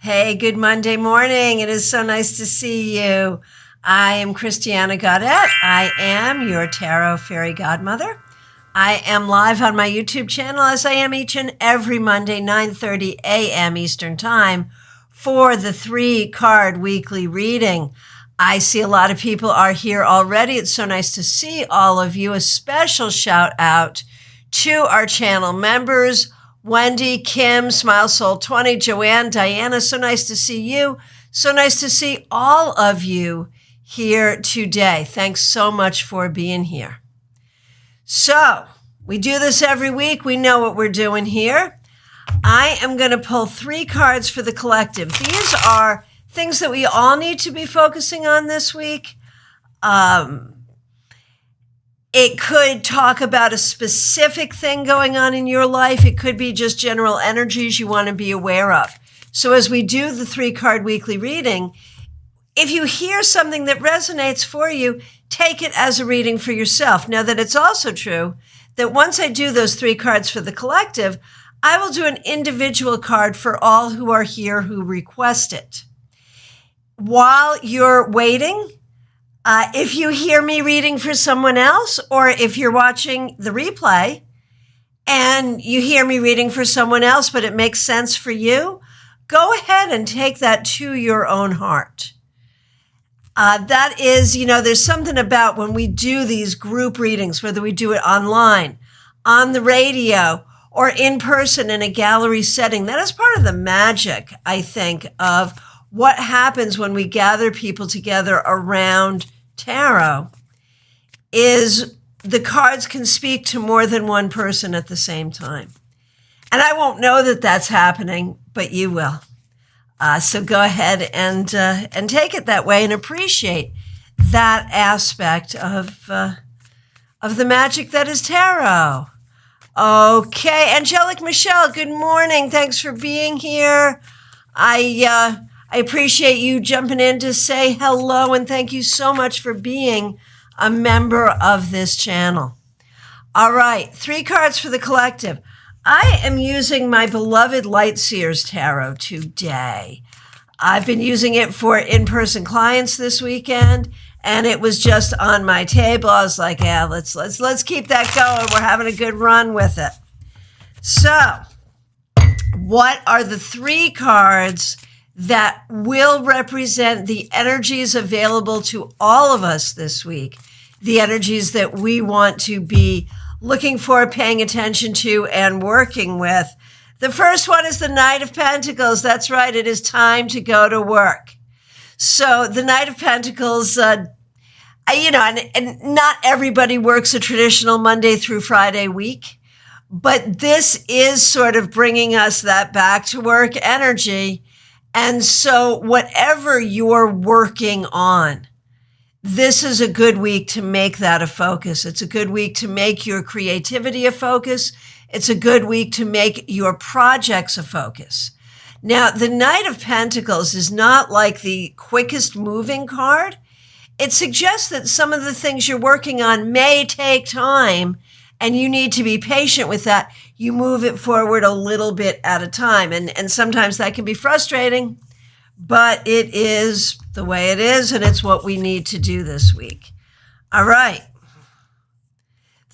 Hey, good Monday morning. It is so nice to see you. I am Christiana Gaudet. I am your Tarot Fairy Godmother. I am live on my YouTube channel as I am each and every Monday, 9:30 a.m. Eastern Time for the 3-card weekly reading. I see a lot of people are here already. It's so nice to see all of you. A special shout out to our channel members, Wendy, Kim, Smile Soul 20, Joanne, Diana, so nice to see you. So nice to see all of you here today. Thanks so much for being here. So, we do this every week. We know what we're doing here. I am going to pull 3 cards for the collective. These are things that we all need to be focusing on this week. It could talk about a specific thing going on in your life. It could be just general energies you want to be aware of. So as we do the 3-card weekly reading, if you hear something that resonates for you, take it as a reading for yourself. Know that it's also true that once I do those 3 cards for the collective, I will do an individual card for all who are here who request it. While you're waiting, if you hear me reading for someone else, or if you're watching the replay and you hear me reading for someone else, but it makes sense for you, go ahead and take that to your own heart. That is, there's something about when we do these group readings, whether we do it online, on the radio, or in person in a gallery setting, that is part of the magic, I think, of what happens when we gather people together around tarot, is the cards can speak to more than one person at the same time. And I won't know that that's happening, but you will. So go ahead and take it that way and appreciate that aspect of the magic that is tarot. Okay, Angelic Michelle, good morning. Thanks for being here. I appreciate you jumping in to say hello, and thank you so much for being a member of this channel. All right, 3 cards for the collective. I am using my beloved Lightseers Tarot today. I've been using it for in-person clients this weekend, and it was just on my table. I was like, yeah, let's keep that going. We're having a good run with it. So, what are the 3 cards that will represent the energies available to all of us this week, the energies that we want to be looking for, paying attention to, and working with? The first one is the Knight of Pentacles. That's right, it is time to go to work. So the Knight of Pentacles, and not everybody works a traditional Monday through Friday week, but this is sort of bringing us that back to work energy. And so whatever you're working on, this is a good week to make that a focus. It's a good week to make your creativity a focus. It's a good week to make your projects a focus. Now, the Knight of Pentacles is not like the quickest moving card. It suggests that some of the things you're working on may take time, and you need to be patient with that. You move it forward a little bit at a time. And sometimes that can be frustrating, but it is the way it is, and it's what we need to do this week. All right.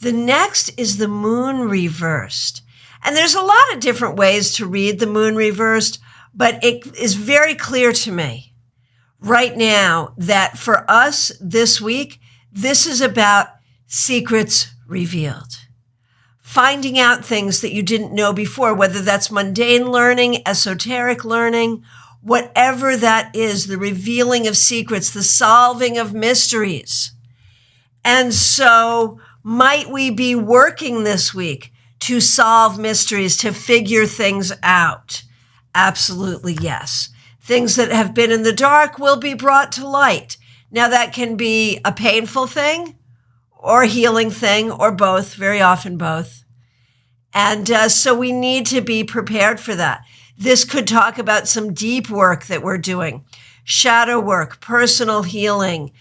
The next is the Moon reversed. And there's a lot of different ways to read the Moon reversed, but it is very clear to me right now that for us this week, this is about secrets revealed. Finding out things that you didn't know before, whether that's mundane learning, esoteric learning, whatever that is, the revealing of secrets, the solving of mysteries. And so might we be working this week to solve mysteries, to figure things out? Absolutely, yes. Things that have been in the dark will be brought to light. Now, that can be a painful thing or a healing thing, or both, very often both. And so we need to be prepared for that. This could talk about some deep work that we're doing, shadow work, personal healing,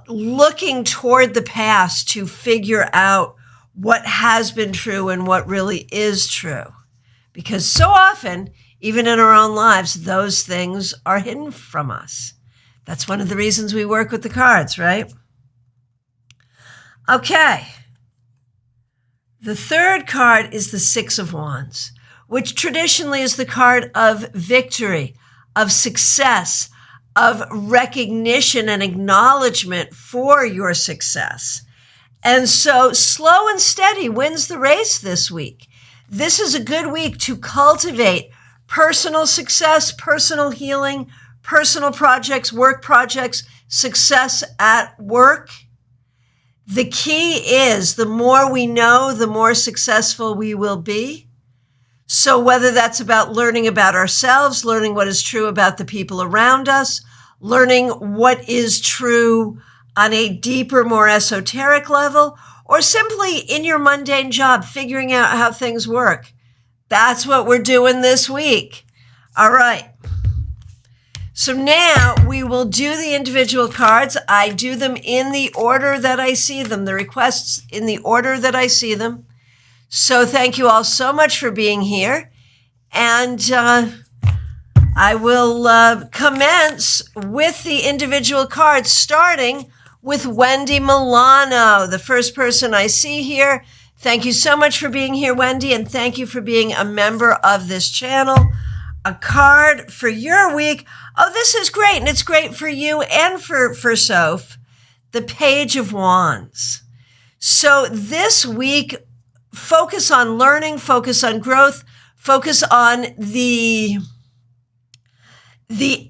looking toward the past to figure out what has been true and what really is true. Because so often even in our own lives, those things are hidden from us. That's one of the reasons we work with the cards, right? Okay. The third card is the Six of Wands, which traditionally is the card of victory, of success, of recognition and acknowledgement for your success. And so slow and steady wins the race this week. This is a good week to cultivate personal success, personal healing, personal projects, work projects, success at work. The key is the more we know, the more successful we will be. So whether that's about learning about ourselves, learning what is true about the people around us, learning what is true on a deeper, more esoteric level, or simply in your mundane job, figuring out how things work. That's what we're doing this week. All right. So now we will do the individual cards. I do them in the order that I see them, the requests in the order that I see them. So thank you all so much for being here. And I will commence with the individual cards, starting with Wendy Milano, the first person I see here. Thank you so much for being here, Wendy, and thank you for being a member of this channel. A card for your week. Oh, this is great, and it's great for you and for Soph. The Page of Wands. So this week, focus on learning, focus on growth, focus on the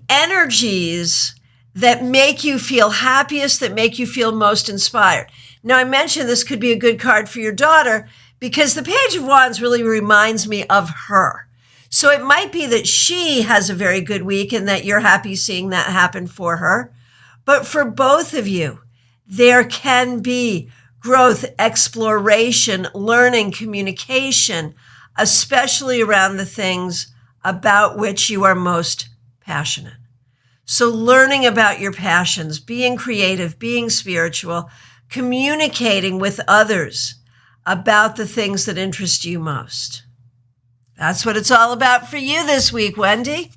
energies that make you feel happiest, that make you feel most inspired. Now, I mentioned this could be a good card for your daughter because the Page of Wands really reminds me of her. So it might be that she has a very good week and that you're happy seeing that happen for her. But for both of you, there can be growth, exploration, learning, communication, especially around the things about which you are most passionate. So learning about your passions, being creative, being spiritual, communicating with others about the things that interest you most. That's what it's all about for you this week, Wendy.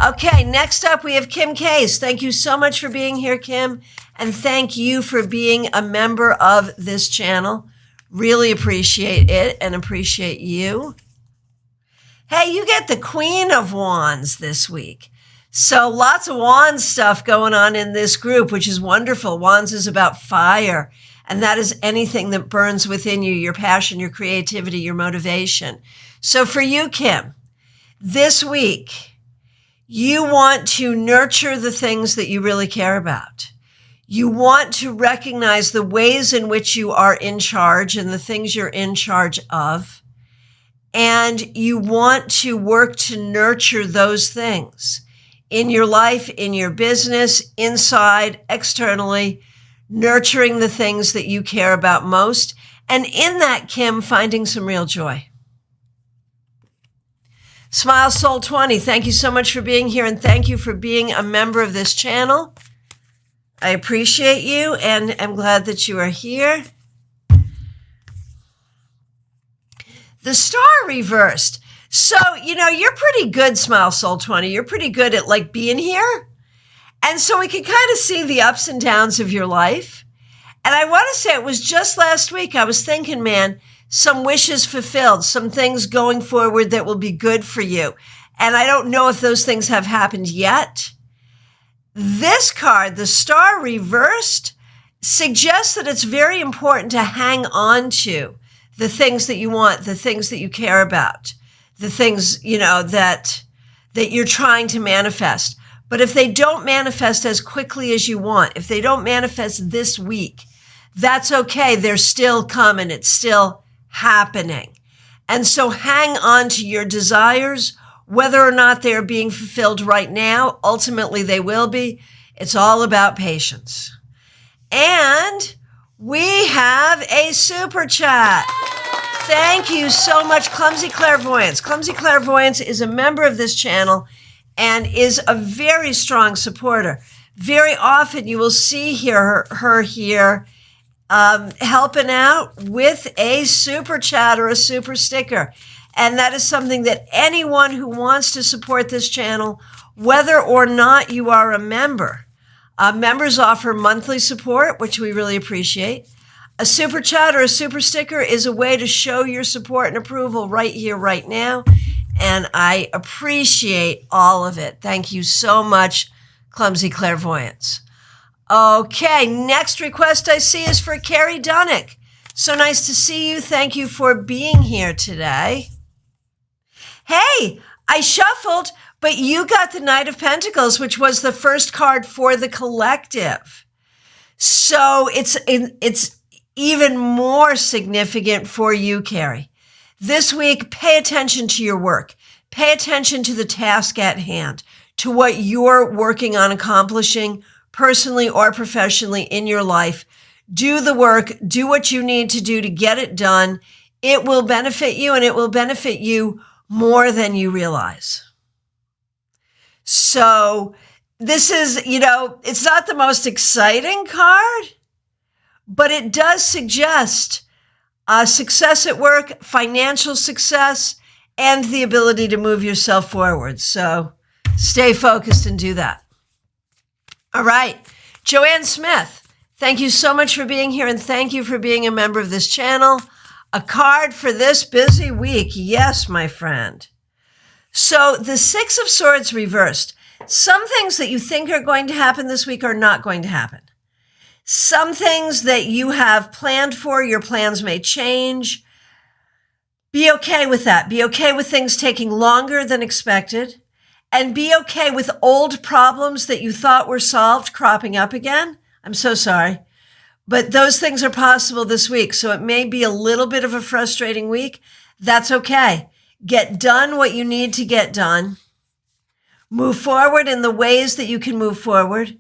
Okay, next up we have Kim Case. Thank you so much for being here, Kim. And thank you for being a member of this channel. Really appreciate it and appreciate you. Hey, you get the Queen of Wands this week. So lots of Wands stuff going on in this group, which is wonderful. Wands is about fire, and that is anything that burns within you, your passion, your creativity, your motivation. So for you, Kim, this week, you want to nurture the things that you really care about. You want to recognize the ways in which you are in charge and the things you're in charge of. And you want to work to nurture those things in your life, in your business, inside, externally, nurturing the things that you care about most. And in that, Kim, finding some real joy. Smile Soul 20, thank you so much for being here, and thank you for being a member of this channel. I appreciate you, and I'm glad that you are here. The Star reversed. So, you're pretty good, Smile Soul 20. You're pretty good at like being here. And so we can kind of see the ups and downs of your life. And I want to say it was just last week I was thinking, man, some wishes fulfilled, some things going forward that will be good for you. And I don't know if those things have happened yet. This card, the Star reversed, suggests that it's very important to hang on to the things that you want, the things that you care about, the things, that you're trying to manifest. But if they don't manifest as quickly as you want, if they don't manifest this week, that's okay. They're still coming. It's still happening. And so hang on to your desires, whether or not they're being fulfilled right now. Ultimately, they will be. It's all about patience. And we have a super chat. Thank you so much, Clumsy Clairvoyance. Clumsy Clairvoyance is a member of this channel and is a very strong supporter. Very often you will see her here helping out with a super chat or a super sticker. And that is something that anyone who wants to support this channel, whether or not you are a member, members offer monthly support, which we really appreciate. A super chat or a super sticker is a way to show your support and approval right here, right now. And I appreciate all of it. Thank you so much, Clumsy Clairvoyance. Okay, next request I see is for Carrie Dunnick. So nice to see you. Thank you for being here today. Hey, I shuffled, but you got the Knight of Pentacles, which was the first card for the collective. So it's even more significant for you, Carrie. This week, pay attention to your work. Pay attention to the task at hand, to what you're working on accomplishing personally or professionally in your life. Do the work, do what you need to do to get it done. It will benefit you, and it will benefit you more than you realize. So this is, it's not the most exciting card, but it does suggest success at work, financial success, and the ability to move yourself forward. So stay focused and do that. All right. Joanne Smith, thank you so much for being here, and thank you for being a member of this channel. A card for this busy week. Yes, my friend. So the Six of Swords reversed. Some things that you think are going to happen this week are not going to happen. Some things that you have planned for, your plans may change. Be okay with that. Be okay with things taking longer than expected. And be okay with old problems that you thought were solved cropping up again. I'm so sorry. But those things are possible this week. So it may be a little bit of a frustrating week. That's okay. Get done what you need to get done. Move forward in the ways that you can move forward.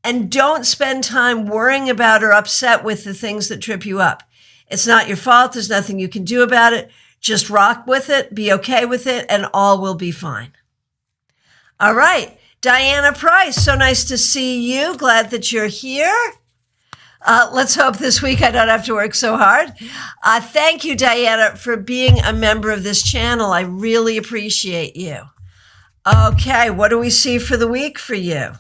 And don't spend time worrying about or upset with the things that trip you up. It's not your fault. There's nothing you can do about it. Just rock with it. Be okay with it. And all will be fine. All right. Diana Price, so nice to see you. Glad that you're here. Let's hope this week I don't have to work so hard. Thank you, Diana, for being a member of this channel. I really appreciate you. Okay, what do we see for the week for you?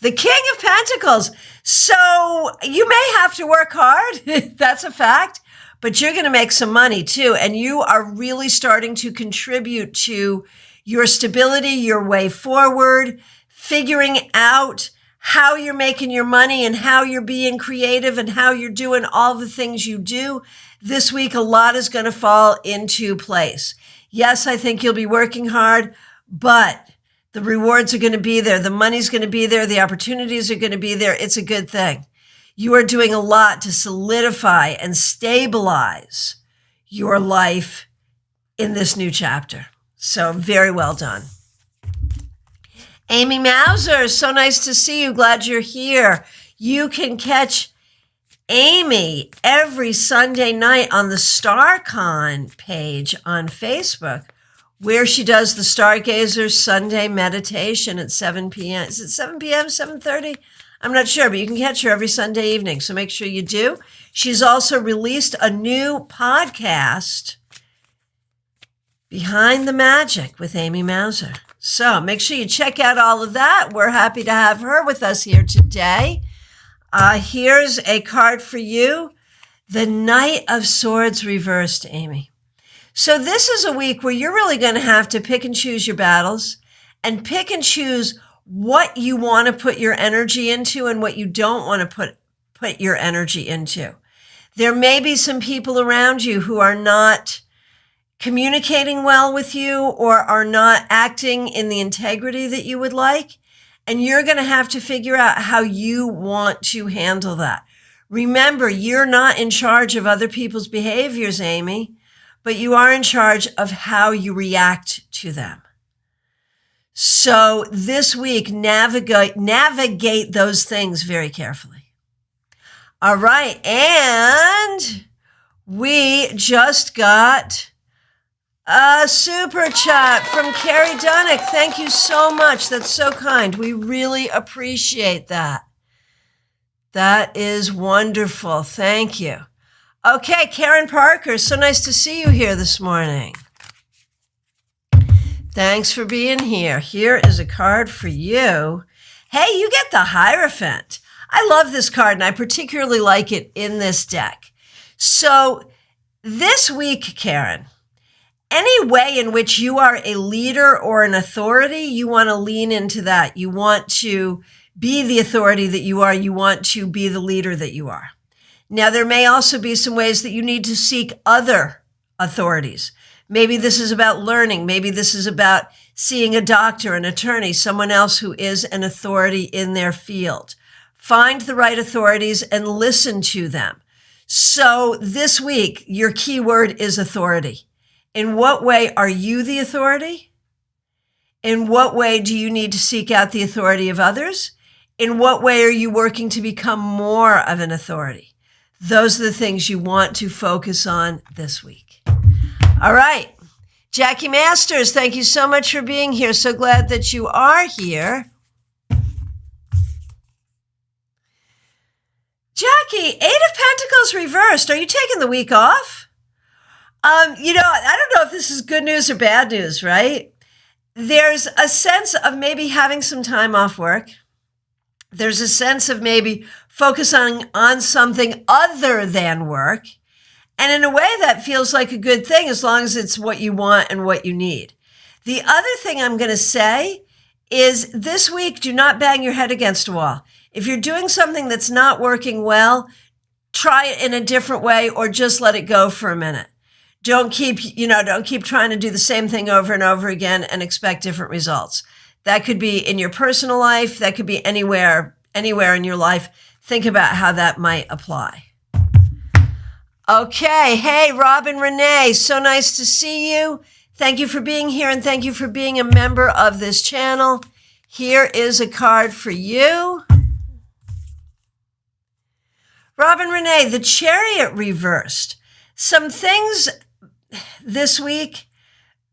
The King of Pentacles. So you may have to work hard. That's a fact. But you're going to make some money too. And you are really starting to contribute to your stability, your way forward, figuring out how you're making your money and how you're being creative and how you're doing all the things you do. This week, a lot is going to fall into place. Yes, I think you'll be working hard, but the rewards are going to be there. The money's going to be there. The opportunities are going to be there. It's a good thing. You are doing a lot to solidify and stabilize your life in this new chapter. So very well done. Amy Mauser, so nice to see you. Glad you're here. You can catch Amy every Sunday night on the StarCon page on Facebook, where she does the Stargazer Sunday meditation at 7 p.m. Is it 7 p.m., 7:30? I'm not sure, but you can catch her every Sunday evening, so make sure you do. She's also released a new podcast, Behind the Magic with Amy Mauser. So make sure you check out all of that. We're happy to have her with us here today. Here's a card for you. The Knight of Swords reversed, Amy. So this is a week where you're really going to have to pick and choose your battles and pick and choose what you want to put your energy into and what you don't want to put your energy into. There may be some people around you who are not communicating well with you or are not acting in the integrity that you would like. And you're going to have to figure out how you want to handle that. Remember, you're not in charge of other people's behaviors, Amy, but you are in charge of how you react to them. So this week, navigate those things very carefully. All right. And we just got a super chat from Carrie Dunnick. Thank you so much. That's so kind. We really appreciate that. That is wonderful. Thank you. Okay, Karen Parker, so nice to see you here this morning. Thanks for being here. Here is a card for you. Hey, you get the Hierophant. I love this card, and I particularly like it in this deck. So this week, Karen, any way in which you are a leader or an authority, you want to lean into that. You want to be the authority that you are. You want to be the leader that you are. Now, there may also be some ways that you need to seek other authorities. Maybe this is about learning. Maybe this is about seeing a doctor, an attorney, someone else who is an authority in their field. Find the right authorities and listen to them. So this week, your key word is authority. In what way are you the authority? In what way do you need to seek out the authority of others? In what way are you working to become more of an authority? Those are the things you want to focus on this week. All right. Jackie Masters, thank you so much for being here. So glad that you are here. Jackie, 8 of Pentacles reversed. Are you taking the week off? I don't know if this is good news or bad news, right? There's a sense of maybe having some time off work. There's a sense of maybe focusing on something other than work. And in a way, that feels like a good thing as long as it's what you want and what you need. The other thing I'm going to say is this week, do not bang your head against a wall. If you're doing something that's not working well, try it in a different way or just let it go for a minute. Don't keep trying to do the same thing over and over again and expect different results. That could be in your personal life. That could be anywhere in your life. Think about how that might apply. Okay. Hey, Robin Renee. So nice to see you. Thank you for being here and thank you for being a member of this channel. Here is a card for you. Robin Renee, the Chariot reversed. Some things this week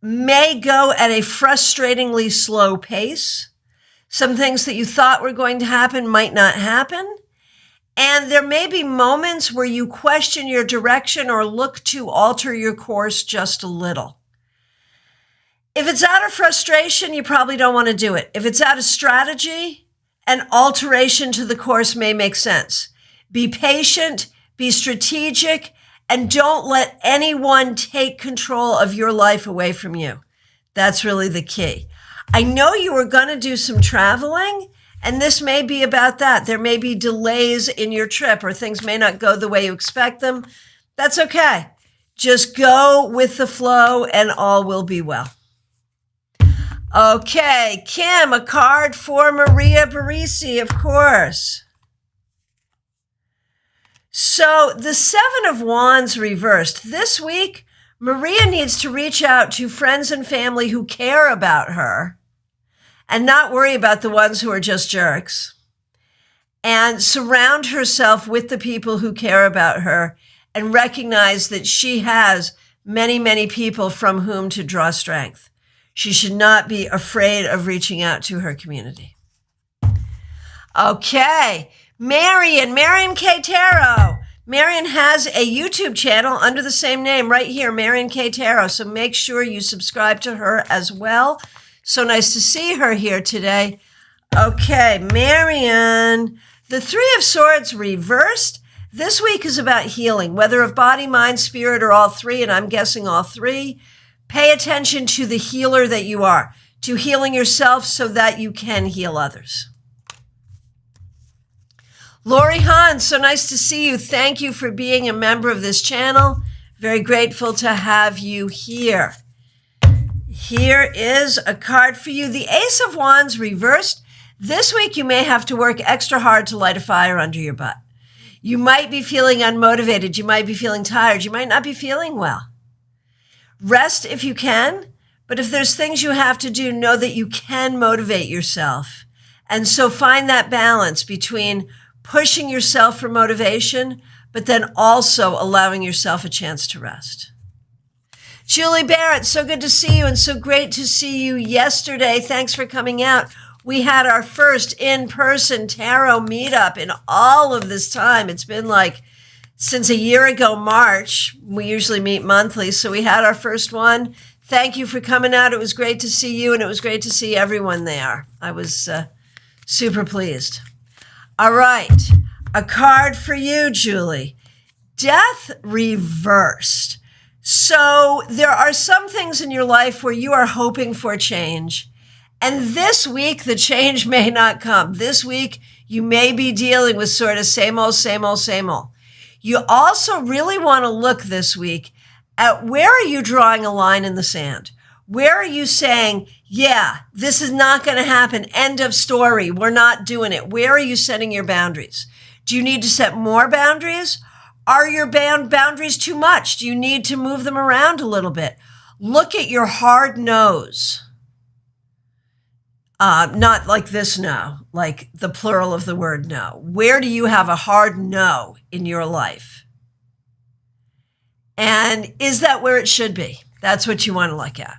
may go at a frustratingly slow pace. Some things that you thought were going to happen might not happen. And there may be moments where you question your direction or look to alter your course just a little. If it's out of frustration, you probably don't want to do it. If it's out of strategy, an alteration to the course may make sense. Be patient, be strategic, and don't let anyone take control of your life away from you. That's really the key. I know you were going to do some traveling, and this may be about that. There may be delays in your trip or things may not go the way you expect them. That's okay. Just go with the flow and all will be well. Okay, Kim, a card for Maria Barisi, of course. So the 7 of Wands reversed. This week, Maria needs to reach out to friends and family who care about her and not worry about the ones who are just jerks, and surround herself with the people who care about her and recognize that she has many, many people from whom to draw strength. She should not be afraid of reaching out to her community. Okay. Marion K. Tarot. Marion has a YouTube channel under the same name right here, Marion K. Tarot. So make sure you subscribe to her as well. So nice to see her here today. Okay, Marion. The 3 of Swords reversed. This week is about healing, whether of body, mind, spirit, or all 3, and I'm guessing all 3. Pay attention to the healer that you are, to healing yourself so that you can heal others. Lori Hahn, so nice to see you. Thank you for being a member of this channel. Very grateful to have you here. Here is a card for you. The Ace of Wands reversed. This week, you may have to work extra hard to light a fire under your butt. You might be feeling unmotivated. You might be feeling tired. You might not be feeling well. Rest if you can, but if there's things you have to do, know that you can motivate yourself. And so find that balance between pushing yourself for motivation, but then also allowing yourself a chance to rest. Julie Barrett, so good to see you and so great to see you yesterday. Thanks for coming out. We had our first in-person tarot meetup in all of this time. It's been like since a year ago, March. We usually meet monthly, so we had our first one. Thank you for coming out. It was great to see you, and it was great to see everyone there. I was super pleased. All right, a card for you, Julie. Death reversed. So there are some things in your life where you are hoping for change. And this week, the change may not come. This week, you may be dealing with sort of same old, same old, same old. You also really want to look this week at where are you drawing a line in the sand? Where are you saying, yeah, this is not going to happen. End of story. We're not doing it. Where are you setting your boundaries? Do you need to set more boundaries? Are your boundaries too much? Do you need to move them around a little bit? Look at your hard no's. Not like this no, like the plural of the word no. Where do you have a hard no in your life? And is that where it should be? That's what you want to look at.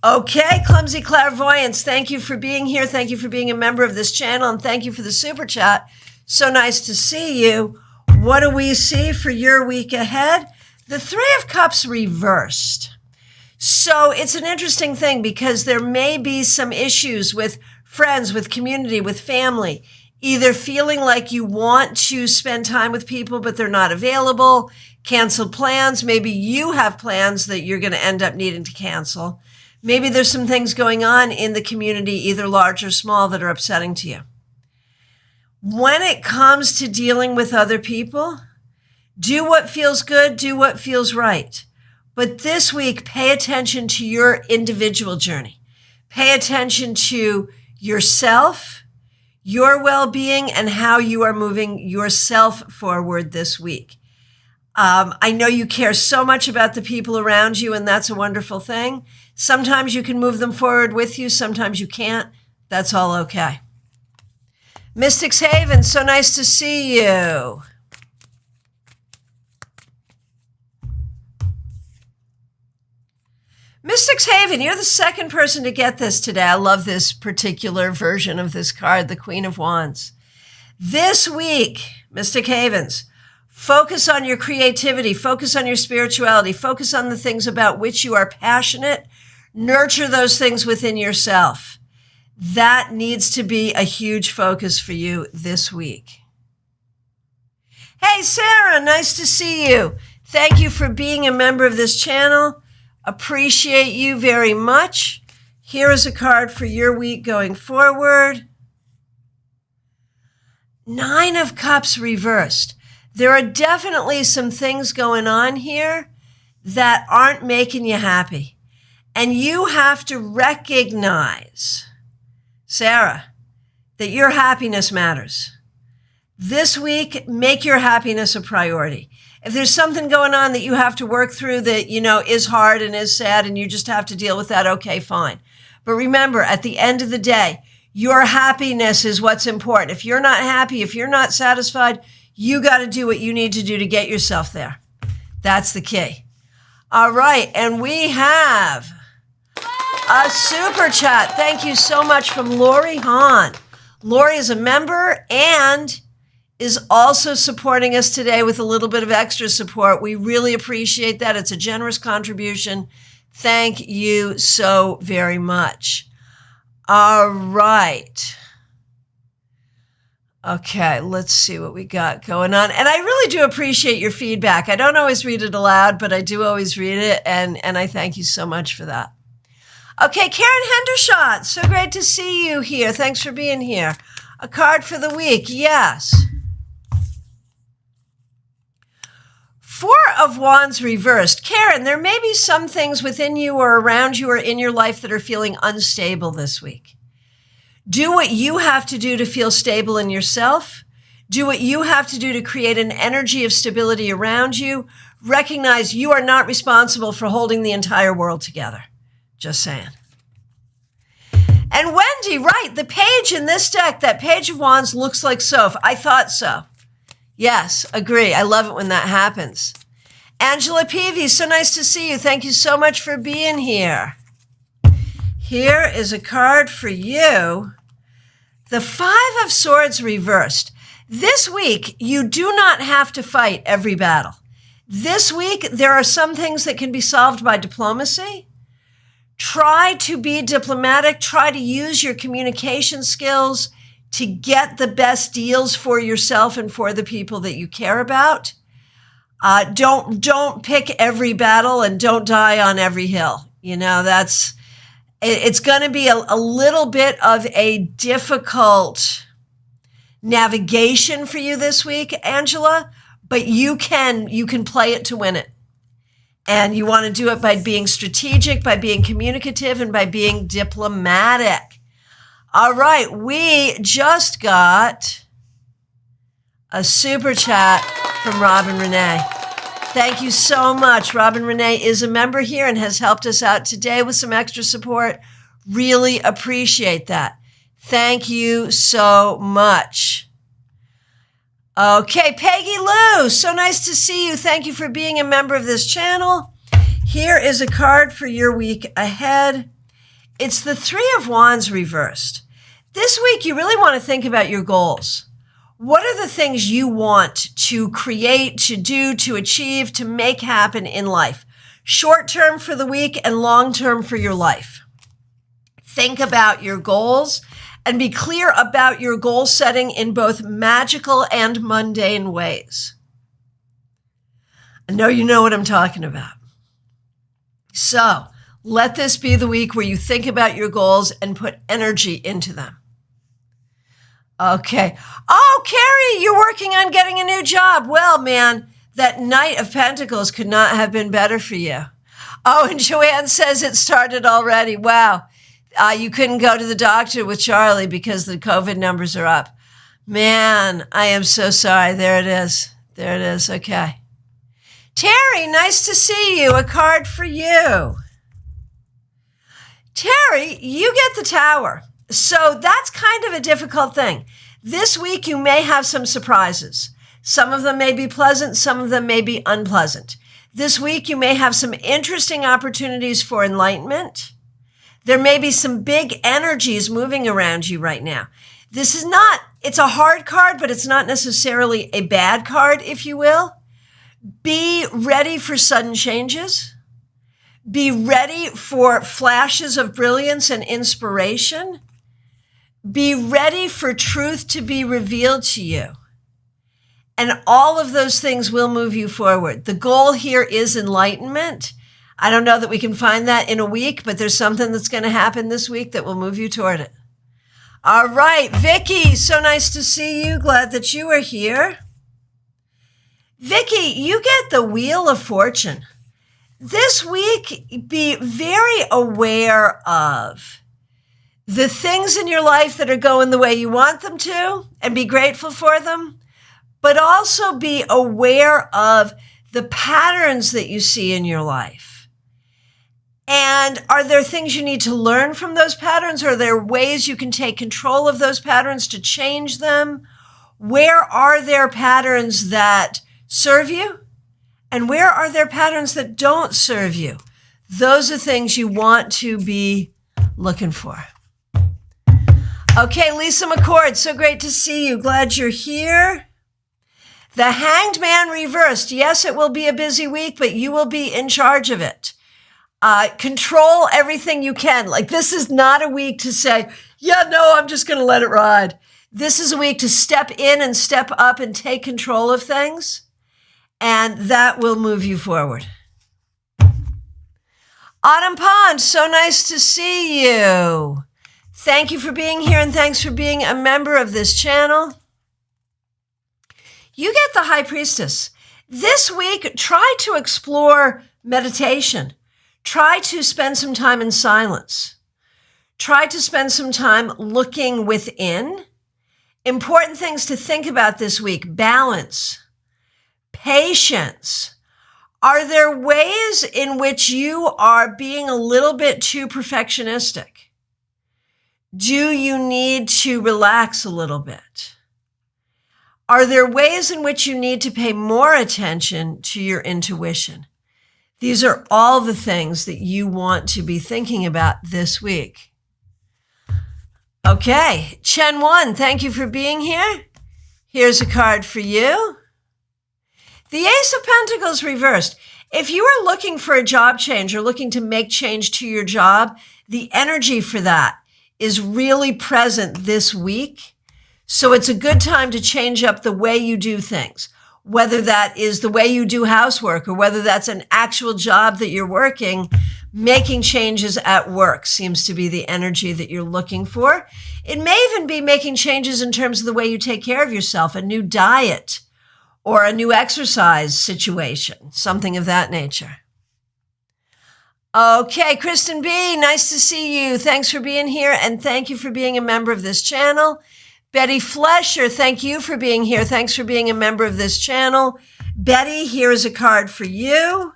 Okay, Clumsy Clairvoyance, thank you for being here. Thank you for being a member of this channel, and thank you for the super chat. So nice to see you. What do we see for your week ahead? The Three of Cups reversed. So it's an interesting thing because there may be some issues with friends, with community, with family, either feeling like you want to spend time with people, but they're not available, canceled plans. Maybe you have plans that you're going to end up needing to cancel. Maybe there's some things going on in the community, either large or small, that are upsetting to you. When it comes to dealing with other people, do what feels good, do what feels right. But this week, pay attention to your individual journey. Pay attention to yourself, your well-being, and how you are moving yourself forward this week. I know you care so much about the people around you, and that's a wonderful thing. Sometimes you can move them forward with you. Sometimes you can't. That's all okay. Mystics Haven, so nice to see you. Mystics Haven, you're the second person to get this today. I love this particular version of this card, the Queen of Wands. This week, Mystic Havens, focus on your creativity, focus on your spirituality, focus on the things about which you are passionate, nurture those things within yourself. That needs to be a huge focus for you this week. Hey, Sarah, nice to see you. Thank you for being a member of this channel. Appreciate you very much. Here is a card for your week going forward. Nine of Cups reversed. There are definitely some things going on here that aren't making you happy. And you have to recognize, Sarah, that your happiness matters. This week, make your happiness a priority. If there's something going on that you have to work through that, you know, is hard and is sad and you just have to deal with that, okay, fine. But remember, at the end of the day, your happiness is what's important. If you're not happy, if you're not satisfied, you got to do what you need to do to get yourself there. That's the key. All right, and we have a super chat. Thank you so much from Lori Hahn. Lori is a member and is also supporting us today with a little bit of extra support. We really appreciate that. It's a generous contribution. Thank you so very much. All right. Okay, let's see what we got going on. And I really do appreciate your feedback. I don't always read it aloud, but I do always read it, and I thank you so much for that. Okay, Karen Hendershot, so great to see you here. Thanks for being here. A card for the week, yes. Four of Wands reversed. Karen, there may be some things within you or around you or in your life that are feeling unstable this week. Do what you have to do to feel stable in yourself. Do what you have to do to create an energy of stability around you. Recognize you are not responsible for holding the entire world together. Just saying. And Wendy, right, the page in this deck, that Page of Wands looks like Soph. I thought so. Yes, agree. I love it when that happens. Angela Peavy, so nice to see you. Thank you so much for being here. Here is a card for you. The Five of Swords reversed. This week, you do not have to fight every battle. This week, there are some things that can be solved by diplomacy. Try to be diplomatic. Try to use your communication skills to get the best deals for yourself and for the people that you care about. Don't pick every battle and don't die on every hill. It's going to be a little bit of a difficult navigation for you this week, Angela, but you can play it to win it. And you want to do it by being strategic, by being communicative, and by being diplomatic. All right, we just got a super chat from Robin Renee. Thank you so much. Robin Renee is a member here and has helped us out today with some extra support. Really appreciate that. Thank you so much. Okay, Peggy Lou, so nice to see you. Thank you for being a member of this channel. Here is a card for your week ahead. It's the Three of Wands reversed. This week, you really want to think about your goals. What are the things you want to create, to do, to achieve, to make happen in life? Short term for the week and long term for your life. Think about your goals and be clear about your goal setting in both magical and mundane ways. I know you know what I'm talking about. So let this be the week where you think about your goals and put energy into them. Okay. Oh, Carrie, you're working on getting a new job. Well, man, that Knight of Pentacles could not have been better for you. Oh, and Joanne says it started already. Wow. You couldn't go to the doctor with Charlie because the COVID numbers are up. Man, I am so sorry. There it is. There it is. Okay. Terry, nice to see you. A card for you. Terry, you get the Tower. So that's kind of a difficult thing. This week, you may have some surprises. Some of them may be pleasant. Some of them may be unpleasant. This week, you may have some interesting opportunities for enlightenment. There may be some big energies moving around you right now. It's a hard card, but it's not necessarily a bad card, if you will. Be ready for sudden changes. Be ready for flashes of brilliance and inspiration. Be ready for truth to be revealed to you. And all of those things will move you forward. The goal here is enlightenment. I don't know that we can find that in a week, but there's something that's going to happen this week that will move you toward it. All right, Vicky, so nice to see you. Glad that you are here. Vicky, you get the Wheel of Fortune. This week, be very aware of the things in your life that are going the way you want them to and be grateful for them, but also be aware of the patterns that you see in your life. And are there things you need to learn from those patterns? Are there ways you can take control of those patterns to change them? Where are there patterns that serve you? And where are there patterns that don't serve you? Those are things you want to be looking for. Okay, Lisa McCord, so great to see you. Glad you're here. The Hanged Man reversed. Yes, it will be a busy week, but you will be in charge of it. Control everything you can. Like, this is not a week to say, yeah, no, I'm just going to let it ride. This is a week to step in and step up and take control of things. And that will move you forward. Autumn Pond, so nice to see you. Thank you for being here and thanks for being a member of this channel. You get the High Priestess. This week, try to explore meditation. Try to spend some time in silence. Try to spend some time looking within. Important things to think about this week: balance, patience. Are there ways in which you are being a little bit too perfectionistic? Do you need to relax a little bit? Are there ways in which you need to pay more attention to your intuition? These are all the things that you want to be thinking about this week. Okay, Chen One, thank you for being here. Here's a card for you. The Ace of Pentacles reversed. If you are looking for a job change or looking to make change to your job, the energy for that is really present this week. So it's a good time to change up the way you do things, whether that is the way you do housework or whether that's an actual job that you're working. Making changes at work seems to be the energy that you're looking for. It may even be making changes in terms of the way you take care of yourself, a new diet or a new exercise situation, something of that nature. Okay, Kristen B., nice to see you. Thanks for being here, and thank you for being a member of this channel. Betty Flesher, thank you for being here. Thanks for being a member of this channel. Betty, here's a card for you.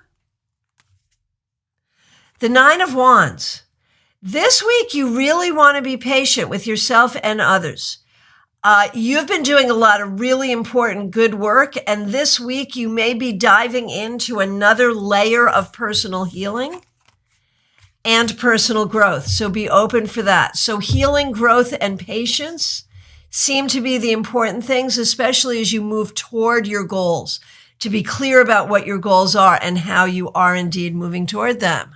The Nine of Wands. This week, you really want to be patient with yourself and others. You've been doing a lot of really important good work, and this week you may be diving into another layer of personal healing and personal growth. So be open for that. So healing, growth, and patience seem to be the important things, especially as you move toward your goals, to be clear about what your goals are and how you are indeed moving toward them.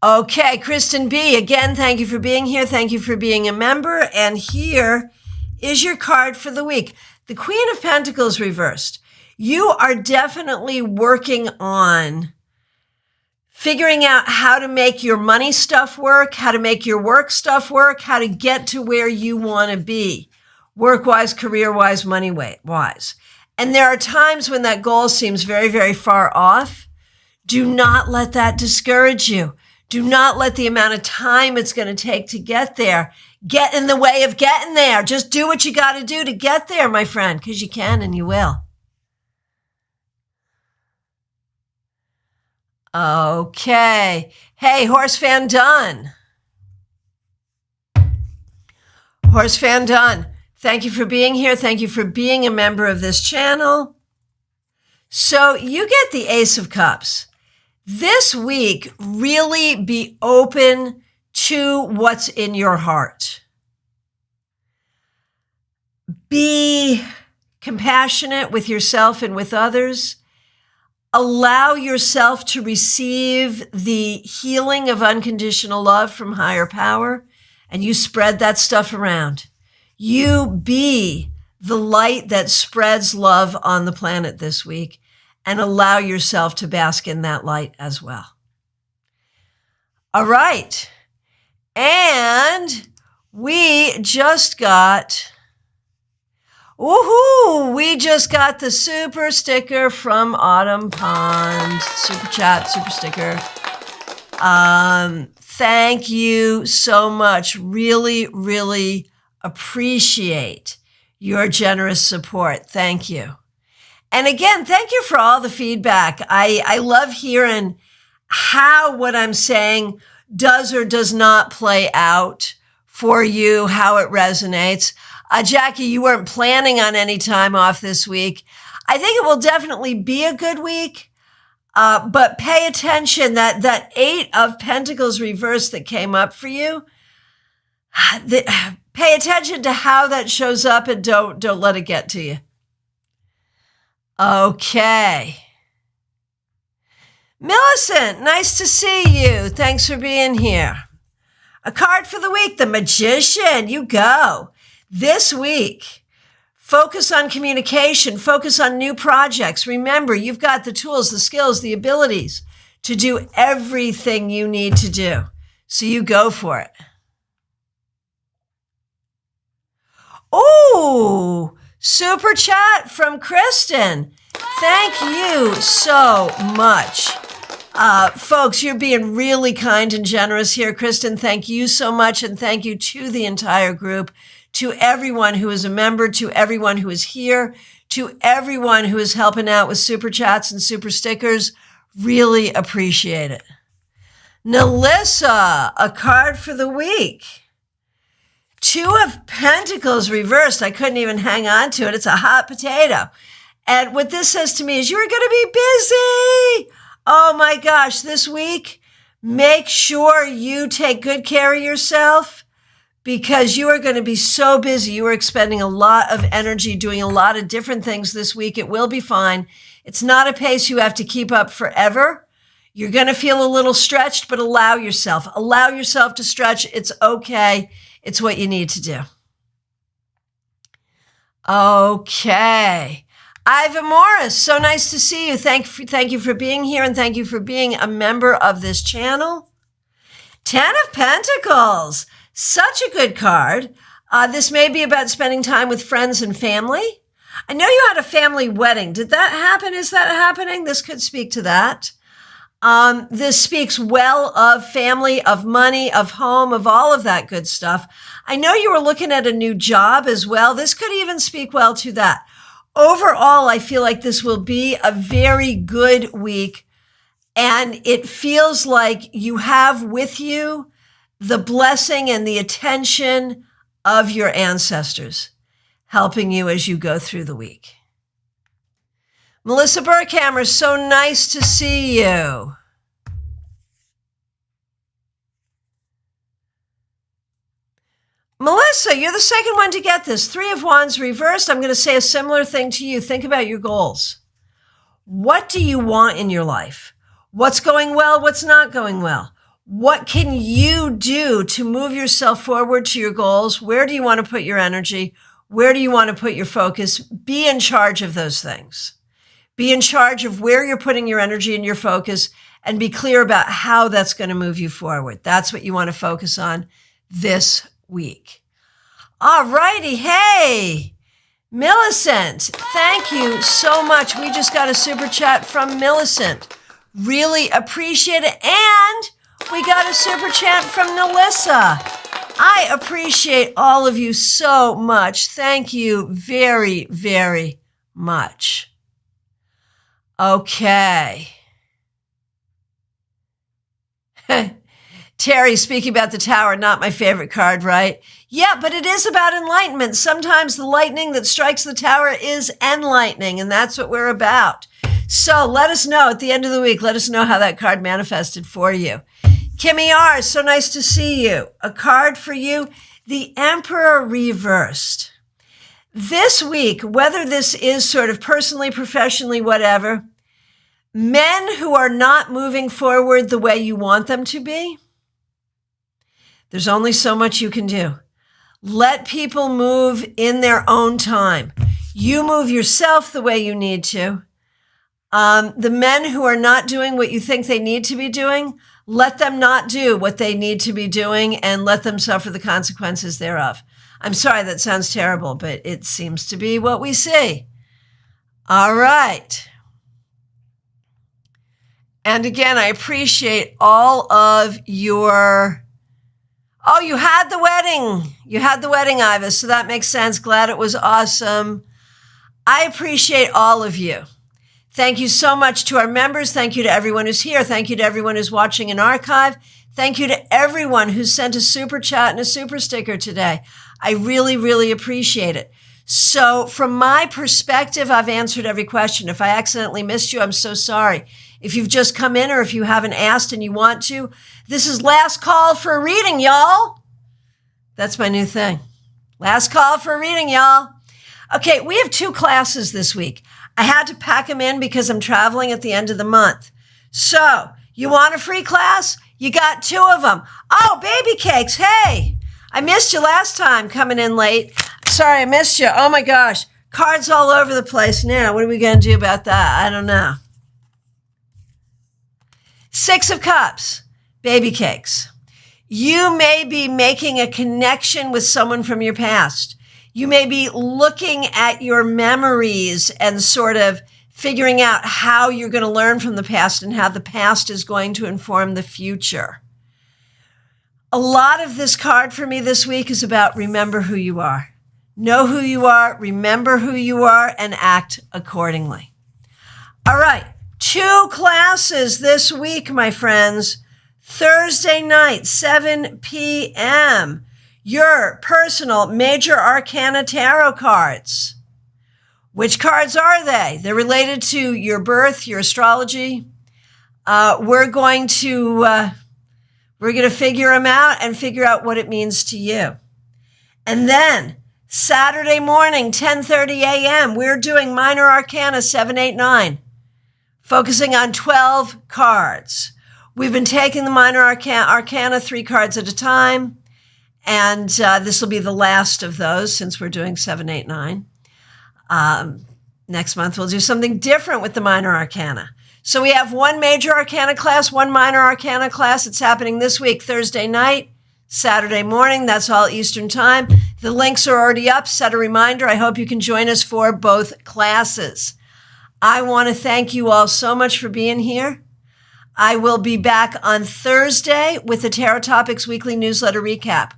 Okay, Kristen B., again, thank you for being here. Thank you for being a member. And here is your card for the week. The Queen of Pentacles reversed. You are definitely working on figuring out how to make your money stuff work, how to make your work stuff work, how to get to where you want to be, work-wise, career-wise, money-wise. And there are times when that goal seems very, very far off. Do not let that discourage you. Do not let the amount of time it's going to take to get there get in the way of getting there. Just do what you got to do to get there, my friend, because you can and you will. Okay. Hey, Horse Fan Dunn. Horse Fan Dunn, thank you for being here. Thank you for being a member of this channel. So you get the Ace of Cups. This week, really be open to what's in your heart. Be compassionate with yourself and with others. Allow yourself to receive the healing of unconditional love from higher power, and you spread that stuff around. You be the light that spreads love on the planet this week, and allow yourself to bask in that light as well. All right. And we just got, we just got the super sticker from Autumn Pond. Super chat, super sticker. Thank you so much. Really, really appreciate your generous support. Thank you. And again, thank you for all the feedback. I love hearing how what I'm saying does or does not play out for you, how it resonates. Jackie, you weren't planning on any time off this week. I think it will definitely be a good week, but pay attention that Eight of Pentacles reverse that came up for you. Pay attention to how that shows up and don't let it get to you. Okay. Millicent, nice to see you. Thanks for being here. A card for the week, the Magician. You go. This week, focus on communication, focus on new projects. Remember, you've got the tools, the skills, the abilities to do everything you need to do. So you go for it. Ooh, super chat from Kristen. Thank you so much. Folks, you're being really kind and generous here. Kristen, thank you so much. And thank you to the entire group, to everyone who is a member, to everyone who is here, to everyone who is helping out with super chats and super stickers. Really appreciate it. Nelissa, a card for the week. Two of Pentacles reversed. I couldn't even hang on to it. It's a hot potato. And what this says to me is you're going to be busy. Oh my gosh, this week, make sure you take good care of yourself. because you are going to be so busy. You are expending a lot of energy doing a lot of different things this week. It will be fine. It's not a pace you have to keep up forever. You're going to feel a little stretched, but allow yourself to stretch. It's okay. It's what you need to do. Okay. Iva Morris, so nice to see you. Thank you for being here, and thank you for being a member of this channel. Ten of Pentacles, such a good card. This may be about spending time with friends and family. I know you had a family wedding. Did that happen? Is that happening? This could speak to that. This speaks well of family, of money, of home, of all of that good stuff. I know you were looking at a new job as well. This could even speak well to that. Overall, I feel like this will be a very good week, and it feels like you have with you the blessing and the attention of your ancestors helping you as you go through the week. Melissa Burkhammer, so nice to see you. Melissa, you're the second one to get this. Three of Wands reversed. I'm going to say a similar thing to you. Think about your goals. What do you want in your life? What's going well? What's not going well? What can you do to move yourself forward to your goals? Where do you want to put your energy? Where do you want to put your focus? Be in charge of those things. Be in charge of where you're putting your energy and your focus, and be clear about how that's going to move you forward. That's what you want to focus on this week. All righty. Hey, Millicent, thank you so much. We just got a super chat from Millicent. Really appreciate it. And we got a super chat from Nelissa. I appreciate all of you so much. Thank you very, very much. Okay. Terry, speaking about the Tower, not my favorite card, right? Yeah, but it is about enlightenment. Sometimes the lightning that strikes the Tower is enlightening, and that's what we're about. So let us know at the end of the week. Let us know how that card manifested for you. Kimmy R., so nice to see you. A card for you, the Emperor reversed. This week, whether this is sort of personally, professionally, whatever, men who are not moving forward the way you want them to be, there's only so much you can do. Let people move in their own time. You move yourself the way you need to. The men who are not doing what you think they need to be doing, let them not do what they need to be doing and let them suffer the consequences thereof. I'm sorry, that sounds terrible, but it seems to be what we see. All right. And again, I appreciate all of your... Oh, you had the wedding. You had the wedding, Iva, so that makes sense. Glad it was awesome. I appreciate all of you. Thank you so much to our members. Thank you to everyone who's here. Thank you to everyone who's watching in archive. Thank you to everyone who sent a super chat and a super sticker today. I really, really appreciate it. So from my perspective, I've answered every question. If I accidentally missed you, I'm so sorry. If you've just come in or if you haven't asked and you want to, this is last call for a reading, y'all. That's my new thing. Last call for a reading, y'all. Okay, we have 2 classes this week. I had to pack them in because I'm traveling at the end of the month. So, you want a free class? You got 2 of them. Oh, baby cakes. Hey, I missed you last time coming in late. Sorry, I missed you. Oh my gosh. Cards all over the place now. What are we going to do about that? I don't know. 6 of Cups, baby cakes. You may be making a connection with someone from your past. You may be looking at your memories and sort of figuring out how you're going to learn from the past and how the past is going to inform the future. A lot of this card for me this week is about remember who you are. Know who you are, remember who you are, and act accordingly. All right, 2 classes this week, my friends. Thursday night, 7 p.m., your personal Major Arcana Tarot cards. Which cards are they? They're related to your birth, your astrology. We're going to figure them out and figure out what it means to you. And then Saturday morning, 10:30 a.m., we're doing Minor Arcana 789, focusing on 12 cards. We've been taking the Minor Arcana 3 cards at a time, and this will be the last of those since we're doing 789. Next month, we'll do something different with the Minor Arcana. So we have one Major Arcana class, one Minor Arcana class. It's happening this week, Thursday night, Saturday morning. That's all Eastern time. The links are already up. Set a reminder. I hope you can join us for both classes. I want to thank you all so much for being here. I will be back on Thursday with the Tarot Topics Weekly Newsletter Recap.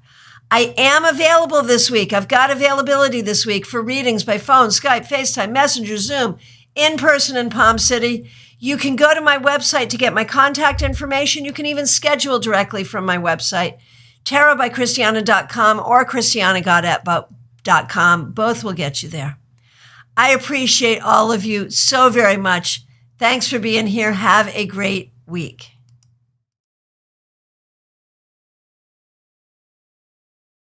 I am available this week. I've got availability this week for readings by phone, Skype, FaceTime, Messenger, Zoom, in person in Palm City. You can go to my website to get my contact information. You can even schedule directly from my website, tarotbychristiana.com or christianagodet.com. Both will get you there. I appreciate all of you so very much. Thanks for being here. Have a great week.